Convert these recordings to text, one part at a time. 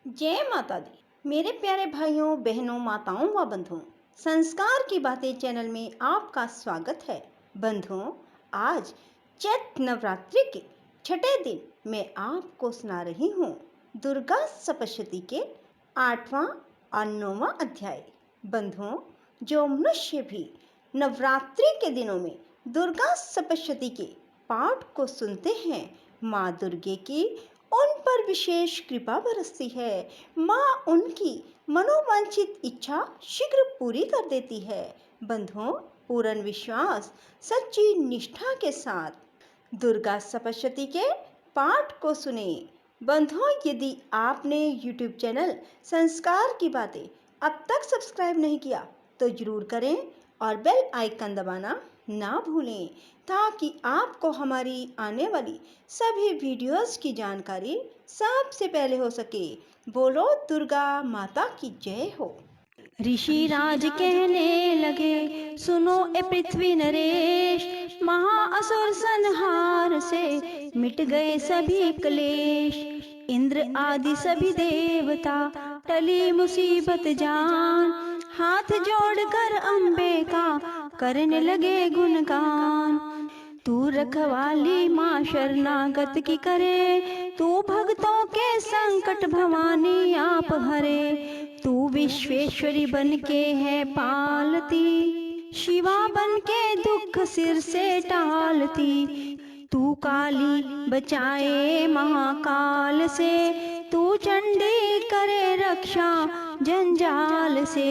जय माता दी। मेरे प्यारे भाइयों बहनों माताओं व बंधुओं, संस्कार की बातें चैनल में आपका स्वागत है। बंधुओं, आज चैत्र नवरात्रि के छठे दिन मैं आपको सुना रही हूँ दुर्गा सप्तशती के 8वां और 9वां अध्याय। बंधुओं, जो मनुष्य भी नवरात्रि के दिनों में दुर्गा सप्तशती के पाठ को सुनते हैं, माँ दुर्गे की उन पर विशेष कृपा बरसती है। माँ उनकी मनोवांछित इच्छा शीघ्र पूरी कर देती है। बंधुओं, पूर्ण विश्वास सच्ची निष्ठा के साथ दुर्गा सप्तशती के पाठ को सुने। बंधुओं, यदि आपने YouTube चैनल संस्कार की बातें अब तक सब्सक्राइब नहीं किया तो जरूर करें और बेल आइकन दबाना ना भूलें, ताकि आपको हमारी आने वाली सभी वीडियोस की जानकारी सबसे पहले हो सके। बोलो दुर्गा माता की जय हो। ऋषि राज कहने लगे, सुनो ए पृथ्वी नरेश, महाअसुर संहार से मिट गए सभी क्लेश। इंद्र आदि सभी देवता टली मुसीबत जान, हाथ जोड़कर अम्बे का करने लगे गुणगान। तू रखवाली माँ शरणागत की करे, तू भक्तों के संकट भवानी आप हरे। तू विश्वेश्वरी बन के है पालती, शिवा बन के दुख सिर से टालती। तू काली बचाए महाकाल से, तू चंडी करे रक्षा जंजाल से।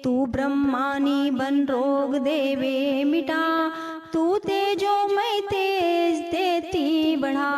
तू ब्रह्मानी बन रोग देवे मिटा, तू तेजोमय तेज देती बढ़ा।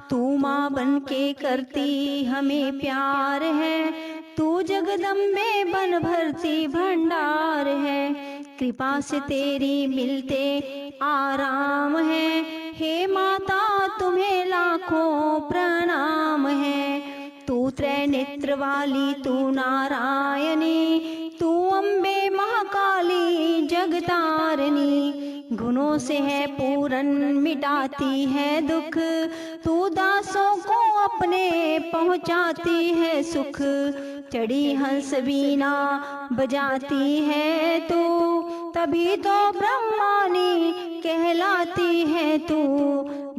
तू माँ बन के करती हमें प्यार है, तू जगदम्बे बन भरती भंडार है। कृपा से तेरी मिलते आराम है, हे माता तुम्हें लाखों प्रणाम है। तू त्रैनेत्र वाली, तू नारायणी, तू अम्बे महाकाली जगतारिणी। गुणों से है पूरन मिटाती है दुख, तू दासों को अपने पहुँचाती है सुख। चढ़ी हंस वीणा बजाती है तू, तभी तो ब्रह्मानी कहलाती है तू।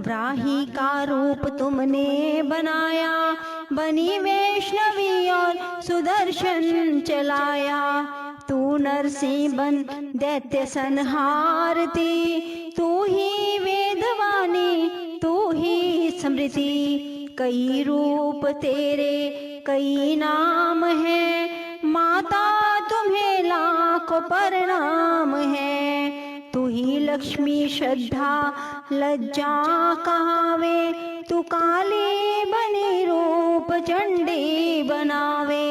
ब्राही का रूप तुमने बनाया, बनी वैष्णवी और सुदर्शन चलाया। तू नरसिंह बन दैत्य संहारती, तू ही वेदवाणी, तू ही स्मृति। कई रूप तेरे कई नाम है, माता तुम्हें लाखों प्रणाम है। तू ही लक्ष्मी श्रद्धा लज्जा कहावे, तू काली बनी रूप चंडी बनावे।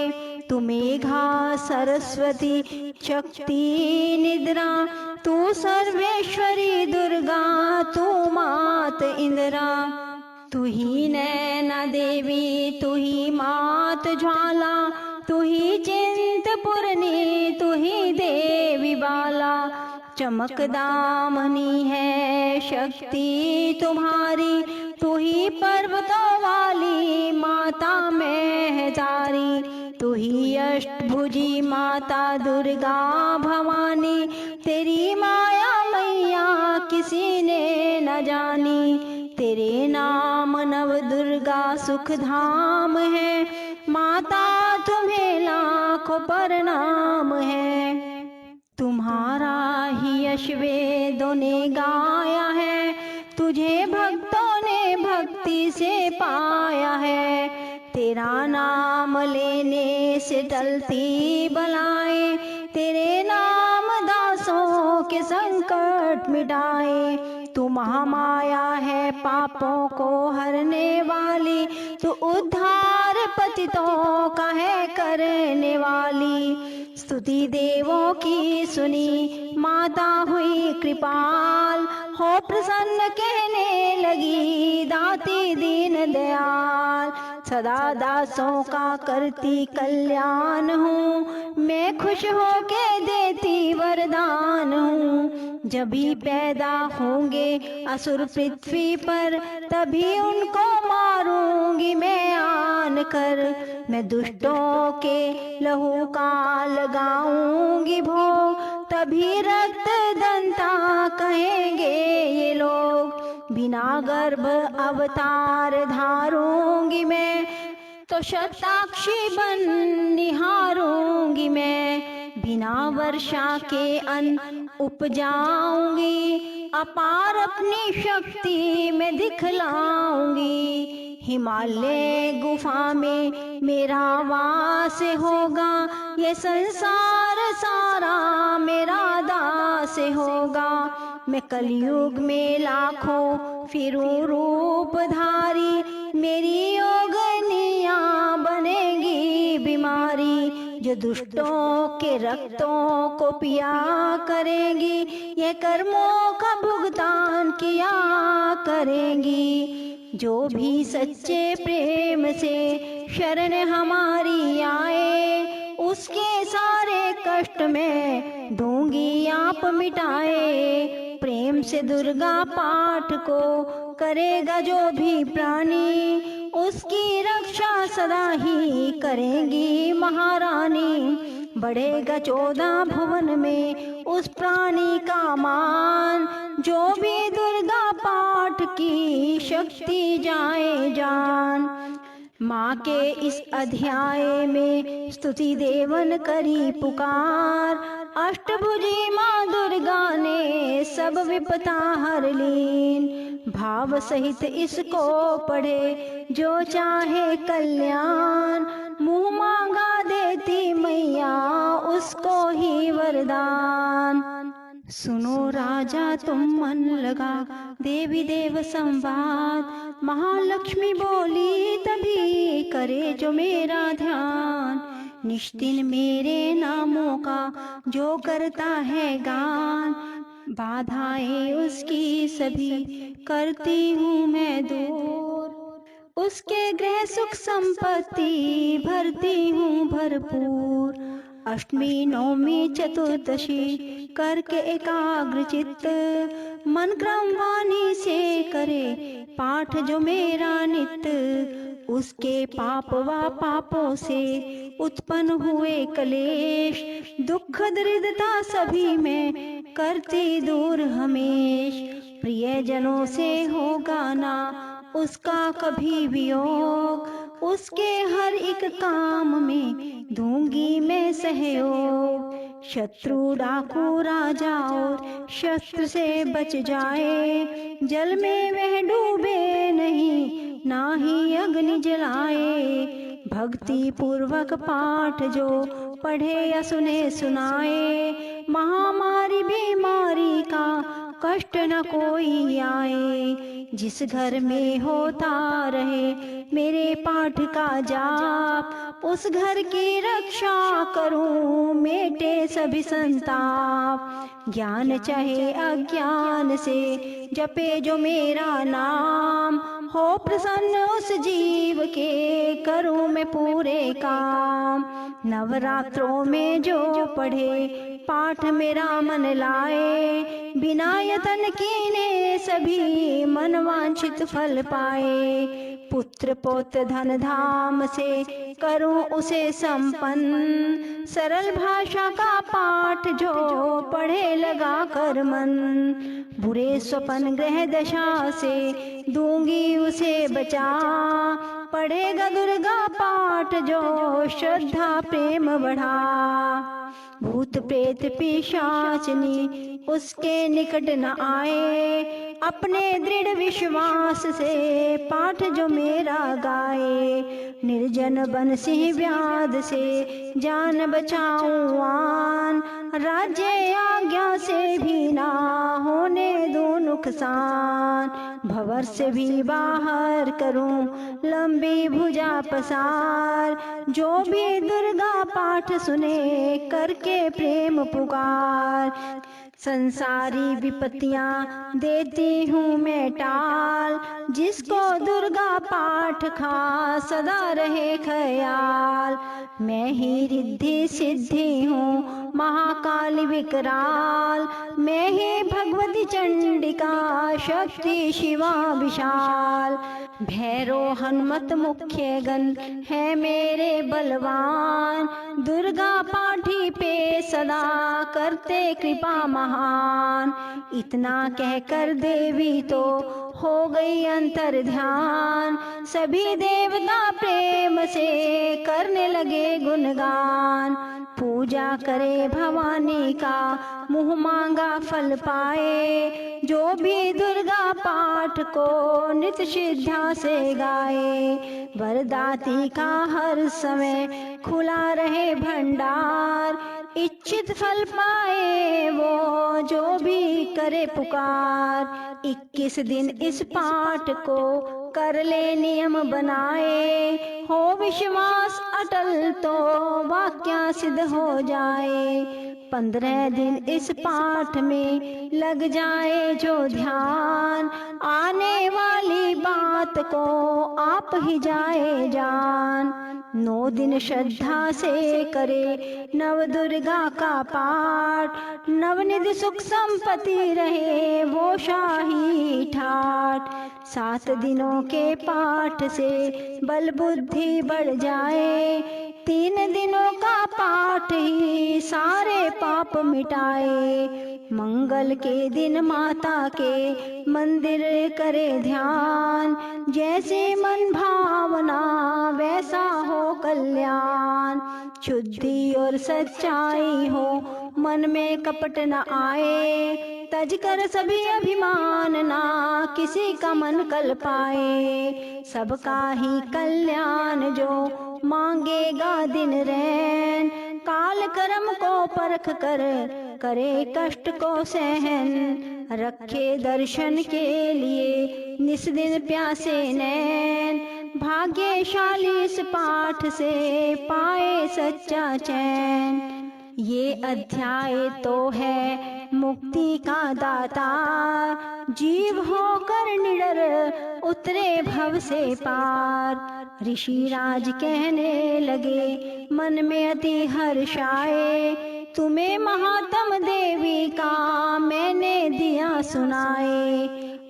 तू मेघा सरस्वती शक्ति निद्रा, तू सर्वेश्वरी दुर्गा, तू मात इंदिरा। तू ही नैना देवी, तू ही मात ज्वाला, तू ही चिंतपूर्णी, तू ही देवी बाला। चमक दामनी है शक्ति तुम्हारी, तू ही पर्वतों वाली माता महतारी। तू ही अष्टभुजी माता दुर्गा भवानी, तेरी माया मैया किसी ने न जानी। तेरे नाम नव दुर्गा सुख धाम है, माता तुम्हें लाखों प्रणाम है। तुम्हारा ही यश वेदों ने गाया है, तुझे भक्तों ने भक्ति से पाया है। तेरा नाम लेने से टलती बलाएं, तेरे नाम दासों के संकट मिटाए। तू महामाया है पापों को हरने वाली, तू उद्धार पतितों का है करने वाली। स्तुति देवों की सुनी माता हुई कृपाल, हो प्रसन्न कहने लगी दाती दीन दयाल। सदा दासों का करती कल्याण हूँ, मैं खुश होके देती वरदान हूँ। जब भी पैदा होंगे असुर पृथ्वी पर, तभी उनको मारूंगी मैं आन स्नान कर, मैं दुष्टों के लहू का लगाऊंगी भोग, तभी रक्त दंता कहेंगे ये लोग। बिना गर्भ अवतार धारूंगी मैं, तो शताक्षी बन निहारूंगी मैं। बिना वर्षा के अन्न उपजाऊंगी, अपार अपनी शक्ति में दिखलाऊंगी। हिमालय गुफा में मेरा वास होगा, ये संसार सारा मेरा दास होगा। मैं कलयुग में लाखों फिरूं रूपधारी, मेरी योगनियाँ बनेगी बीमारी। जो दुष्टों के रक्तों को पिया करेंगी, ये कर्मों का भुगतान किया करेंगी। जो भी सच्चे प्रेम से शरण हमारी आए, उसके सारे कष्ट में दूंगी आप मिटाए। प्रेम से दुर्गा पाठ को करेगा जो भी प्राणी, उसकी रक्षा सदा ही करेंगी महारानी। बढ़ेगा 14 भुवन में उस प्राणी का मान, जो भी दुर्गा पाठ की शक्ति जाए जान। माँ के इस अध्याय में स्तुति देवन करी पुकार, अष्टभुजी माँ दुर्गा ने सब विपता हर लीन। भाव सहित इसको पढ़े जो चाहे कल्याण, मुँह मांगा देती मैया उसको ही वरदान। सुनो राजा तुम मन लगा देवी देव संवाद, महालक्ष्मी बोली तभी करे जो मेरा ध्यान। निश्चिन मेरे नामों का जो करता है गान, बाधाएं उसकी सभी करती हूँ मैं दूर। उसके गृह सुख संपत्ति भरती हूँ भरपूर। अष्टमी नवमी चतुर्दशी करके एकाग्र चित्त, मन क्रम वाणी से करे पाठ जो मेरा नित्य। उसके पाप व पापों से उत्पन्न हुए कलेश, दुख दरिद्रता सभी में करती दूर हमेश। प्रियजनों से होगा ना उसका कभी वियोग, उसके हर एक काम में दूंगी मैं सहयोग। शत्रु डाकू राजा और शस्त्र से बच जाए, जल में वह डूबे नहीं ना ही अग्नि जलाए। भक्ति पूर्वक पाठ जो पढ़े या सुने सुनाए, महामारी बीमारी का कष्ट न कोई आए। जिस घर में होता रहे मेरे पाठ का जाप, उस घर की रक्षा करूं मेटे सभी संताप। ज्ञान चाहे अज्ञान से जपे जो मेरा नाम, हो प्रसन्न उस जीव के करूं मैं पूरे काम। नवरात्रों में जो पढ़े पाठ मेरा मन लाए, बिना यतन कीने सभी मनवांछित फल पाए। पुत्र पौत्र धन धाम से करूं उसे संपन्न, सरल भाषा का पाठ जो पढ़े लगा कर मन। बुरे स्वप्न ग्रह दशा से दूंगी उसे बचा, पढ़ेगा दुर्गा पाठ जो श्रद्धा प्रेम बढ़ा। भूत प्रेत पिशाचनी उसके निकट न आए, अपने दृढ़ विश्वास से पाठ जो मेरा गाए। निर्जन बन सिंह व्याध से जान बचाऊं आन, राज्य आज्ञा से भी ना होने दो नुकसान। भंवर से भी बाहर करूं लंबी भुजा पसार, जो भी दुर्गा पाठ सुने करके प्रेम पुकार। संसारी विपत्तियां देती हूँ मैं टाल, जिसको दुर्गा पाठ का सदा रहे ख्याल। मैं ही रिद्धि सिद्धि हूँ महाकाली विकराल, मैं ही भगवती चंडिका, शक्ति शिवा विशाल। भैरो हनुमत मुख्य गण है मेरे बलवान, दुर्गा पाठी पे सदा करते कृपा महान। इतना कहकर देवी तो हो गई अंतर ध्यान, सभी देवता प्रेम से करने लगे गुणगान। पूजा करे भवानी का मुँह मांगा फल पाए, जो भी दुर्गा पाठ को नित्य श्रद्धा से गाए। वरदाती का हर समय खुला रहे भंडार, इच्छित फल पाए वो जो भी करे पुकार। 21 दिन इस पाठ को कर ले नियम बनाए, हो विश्वास अटल तो वाक्य सिद्ध हो जाए। 15 दिन इस पाठ में लग जाए जो ध्यान, आने वाली बात को आप ही जाए जान। 9 दिन श्रद्धा से करे नव दुर्गा का पाठ, नवनिधि सुख संपत्ति रहे वो शाही ठाट। 7 दिनों के पाठ से बल बुद्धि बढ़ जाए, 3 दिनों का पाठ ही सारे पाप मिटाए। मंगल के दिन माता के मंदिर करे ध्यान, जैसे मन भावना वैसा हो कल्याण। शुद्धि और सच्चाई हो मन में कपट न आए, तज कर सभी अभिमान ना किसी का मन कल पाए। सबका ही कल्याण जो मांगेगा दिन रैन, काल कर्म को परख कर करे कष्ट को सहन। रखे दर्शन के लिए निस दिन प्यासे नैन, भाग्यशाली इस पाठ से पाए सच्चा चैन। ये अध्याय तो है मुक्ति का दाता, जीव होकर निडर उतरे भव से पार। ऋषि राज कहने लगे मन में अति हर्षाए, तुम्हें महात्म देवी का मैंने दिया सुनाए।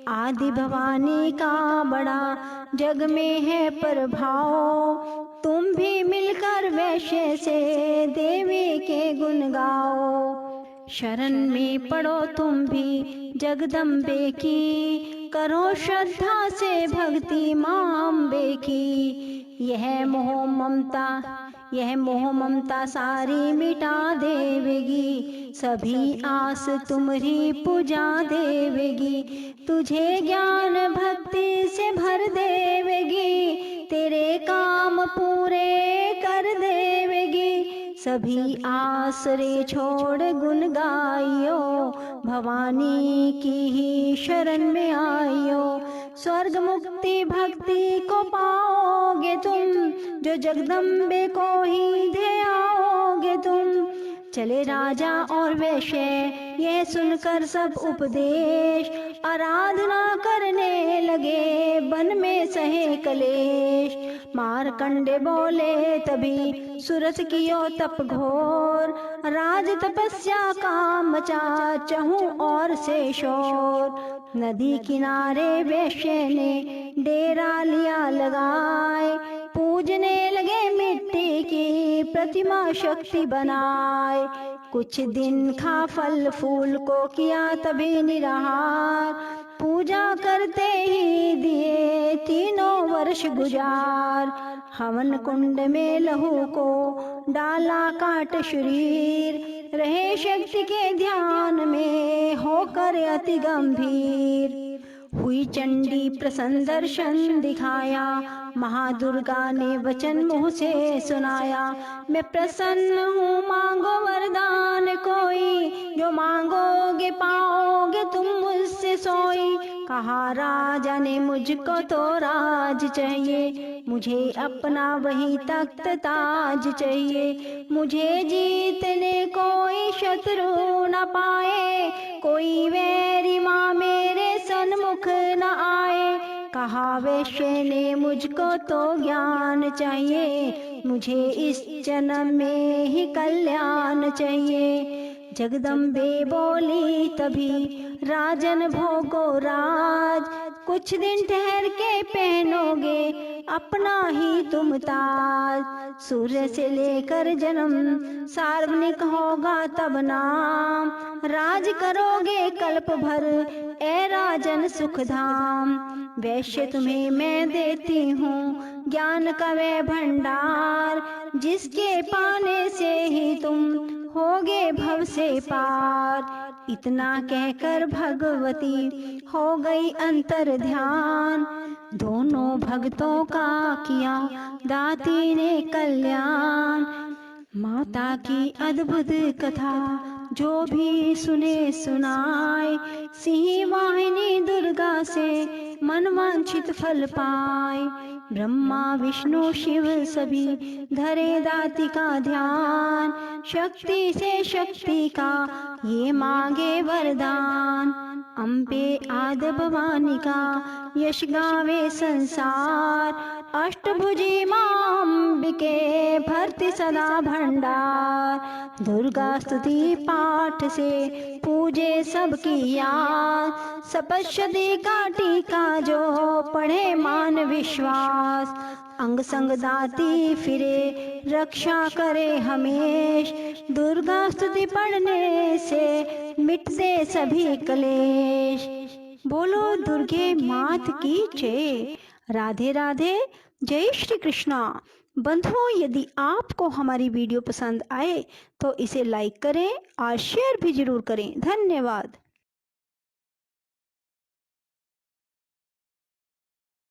आदि भवानी का बड़ा जग में है प्रभाव, तुम भी मिलकर वैश्य से देवी के गुण गाओ। शरण में पड़ो तुम भी जगदम्बे की, करो श्रद्धा से भक्ति मां अम्बे की। यह मोह ममता सारी मिटा देवेगी, सभी आस तुम्हारी पूजा देवेगी। तुझे ज्ञान भक्ति से भर देवेगी, तेरे काम पूरे कर देवेगी। सभी आसरे छोड़ गुण गाइयो, भवानी की ही शरण में आइयो। स्वर्ग मुक्ति भक्ति को पाओगे तुम, जो जगदम्बे को ही ध्याओगे तुम। चले राजा और वैश्य यह सुनकर सब उपदेश, आराधना करने लगे वन में सहे कलेश। मारकंडे बोले तभी सुरत कियो तप घोर, राज तपस्या का मचा चहूं और से शोर। नदी किनारे वैश्य ने डेरा लिया लगाए, पूजने लगे मिट्टी की प्रतिमा शक्ति बनाए। कुछ दिन खा फल फूल को किया तभी निराहार, पूजा करते ही दिए 3 वर्ष गुजार। हवन कुंड में लहू को डाला काट शरीर, रहे शक्ति के ध्यान में होकर अति गंभीर। हुई चंडी प्रसन्न दर्शन दिखाया, महादुर्गा ने वचन मुँह से सुनाया। मैं प्रसन्न हूँ मांगो वरदान कोई, जो मांगोगे पाओगे तुम मुझसे सोई। कहा राजा ने मुझको तो राज चाहिए, मुझे अपना वही तख्त ताज चाहिए। मुझे जीतने कोई शत्रु न पाए, कोई वैरी माँ मेरे सन्मुख न आए। कहा वैश्य ने मुझको तो ज्ञान चाहिए, मुझे इस जन्म में ही कल्याण चाहिए। जगदम्बे बोली तभी राजन भोगो राज, कुछ दिन ठहर के पहनोगे अपना ही तुम ताज। सूर्य से लेकर जन्म सार्वनिक होगा तब नाम, राज करोगे कल्प भर ए राजन सुखधाम। वैश्य तुम्हें मैं देती हूँ ज्ञान का वह भंडार, जिसके पाने से ही तुम होगे भव से पार। इतना कहकर भगवती हो गई अंतर ध्यान, दोनों भक्तों का किया दाती ने कल्याण। माता की अद्भुत कथा जो भी सुने सुनाए, सिंह वाहिनी दुर्गा से मनवांछित फल पाए। ब्रह्मा विष्णु शिव सभी धरे दाती का ध्यान, शक्ति से शक्ति का ये मांगे वरदान। अम्बे आद भवानी का यश गावे संसार, अष्टभुजी मां अंबिके भरती सदा भंडार। दुर्गा स्तुति पाठ से पूजे सबकी याद, सपशदी का टीका जो पढ़े मान विश्वास। अंग संग दाती फिरे रक्षा करे हमेश, दुर्गा स्तुति पढ़ने से मिटते सभी क्लेश। बोलो दुर्गे मात की जय। राधे राधे, जय श्री कृष्णा। बंधुओं, यदि आपको हमारी वीडियो पसंद आए तो इसे लाइक करें और शेयर भी जरूर करें। धन्यवाद।